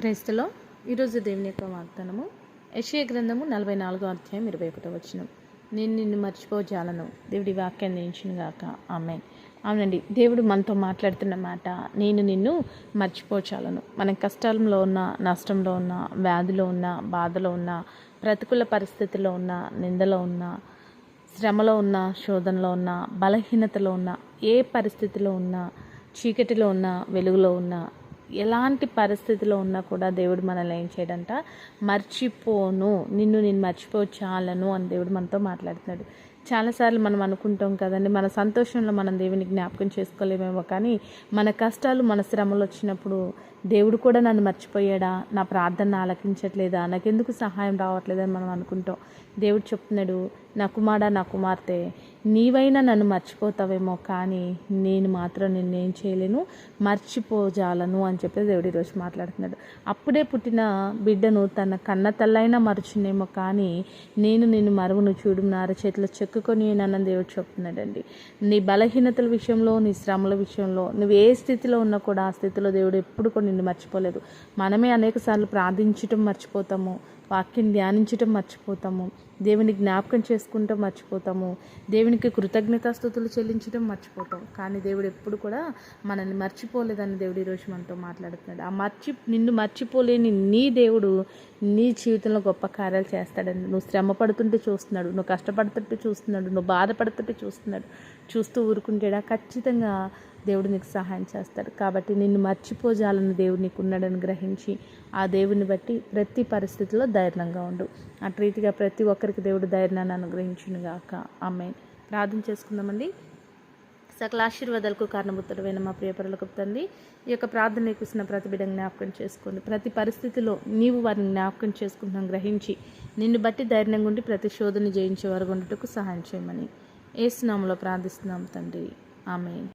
క్రైస్తలో ఈరోజు దేవుని యొక్క వాగ్దానము యెషయా గ్రంథము 44వ అధ్యాయం 21వ వచనం. నేను నిన్ను మర్చిపోజాలను. దేవుడి వాక్యాన్ని నిలిచినగాక. ఆమేన్. అవునండి, దేవుడు మనతో మాట్లాడుతున్న మాట, నేను నిన్ను మర్చిపోచాలను. మనం కష్టాలలో ఉన్న, నష్టంలో ఉన్న, వ్యాధిలో ఉన్న, బాధలో ఉన్న, ప్రతికూల పరిస్థితుల్లో ఉన్న, నిందలో ఉన్న, శ్రమలో ఉన్న, శోధనలో ఉన్న, బలహీనతలో ఉన్న, ఏ పరిస్థితిలో ఉన్నా, చీకటిలో ఉన్న, వెలుగులో ఉన్న, ఎలాంటి పరిస్థితిలో ఉన్నా కూడా దేవుడు మనల్ని ఏం చేయడంట, మర్చిపోను, నేను మర్చిపోచాలను అని దేవుడు మనతో మాట్లాడుతున్నాడు. చాలాసార్లు మనం అనుకుంటాం కదండి, మన సంతోషంలో మనం దేవుని జ్ఞాపకం చేసుకోలేమేమో, కానీ మన కష్టాలు, మన శ్రమలు వచ్చినప్పుడు దేవుడు కూడా నన్ను మర్చిపోయాడా, నా ప్రార్థన ఆలకించట్లేదా, నాకెందుకు సహాయం రావట్లేదని మనం అనుకుంటాం. దేవుడు చెప్తున్నాడు, నా కుమారుడా, నా కుమార్తె, నీవైనా నన్ను మర్చిపోతావేమో, కానీ నేను మాత్రం నిన్నేం చేయలేను, మర్చిపోజాలను అని చెప్పి దేవుడు ఈరోజు మాట్లాడుతున్నాడు. అప్పుడే పుట్టిన బిడ్డను తన కన్న తల్లైనా మరచునేమో, కానీ నేను నిన్ను మరువును, చూడు నా అరచేతిలో చెక్కుకొని నన్ను దేవుడు చెప్తున్నాడండి. నీ బలహీనతల విషయంలో, నీ శ్రమల విషయంలో, నువ్వు ఏ స్థితిలో ఉన్నా కూడా ఆ స్థితిలో దేవుడు ఎప్పుడు కూడా నిన్ను మర్చిపోలేదు. మనమే అనేక సార్లు ప్రార్థించటం మర్చిపోతాము, వాక్యం ధ్యానించటం మర్చిపోతాము, దేవుని జ్ఞాపకం చేసుకుంటాం మర్చిపోతాము, దేవునికి కృతజ్ఞతాస్తుతులు చెల్లించడం మర్చిపోతాం. కానీ దేవుడు ఎప్పుడు కూడా మనల్ని మర్చిపోలేదని దేవుడు ఈరోజు మనతో మాట్లాడుతున్నాడు. నిన్ను మర్చిపోలేని నీ దేవుడు నీ జీవితంలో గొప్ప కార్యాలు చేస్తాడండి. నువ్వు శ్రమ పడుతుంటే చూస్తున్నాడు, నువ్వు కష్టపడుతుంటే చూస్తున్నాడు, నువ్వు బాధపడుతుంటే చూస్తున్నాడు. చూస్తూ ఊరుకుంటాడా? ఖచ్చితంగా దేవుడు నీకు సహాయం చేస్తాడు. కాబట్టి నిన్ను మర్చిపోజాలని దేవుడు నీకు ఉన్నాడని గ్రహించి ఆ దేవుని బట్టి ప్రతి పరిస్థితిలో ధైర్యంగా ఉండు. అటు రీతిగా ప్రతి ఒక్కరికి దేవుడు ధైర్యాన్ని అనుగ్రహించునుగాక. ఆమేన్. ప్రార్థన చేసుకుందామండి. సకల ఆశీర్వాదాలకు కారణభూతుడైన మా ప్రియపరులకు తండ్రి, ఈ యొక్క ప్రార్థన నీకున్న ప్రతి బిడ్డను జ్ఞాపకం చేసుకోండి. ప్రతి పరిస్థితిలో నీవు వారిని జ్ఞాపకం చేసుకుంటున్నాం గ్రహించి నిన్ను బట్టి ధైర్యంగా ఉండి ప్రతి శోధన జయించే వారు ఉండటకు సహాయం చేయమని యేసు నామములో ప్రార్థిస్తున్నాం తండ్రి. ఆమేన్.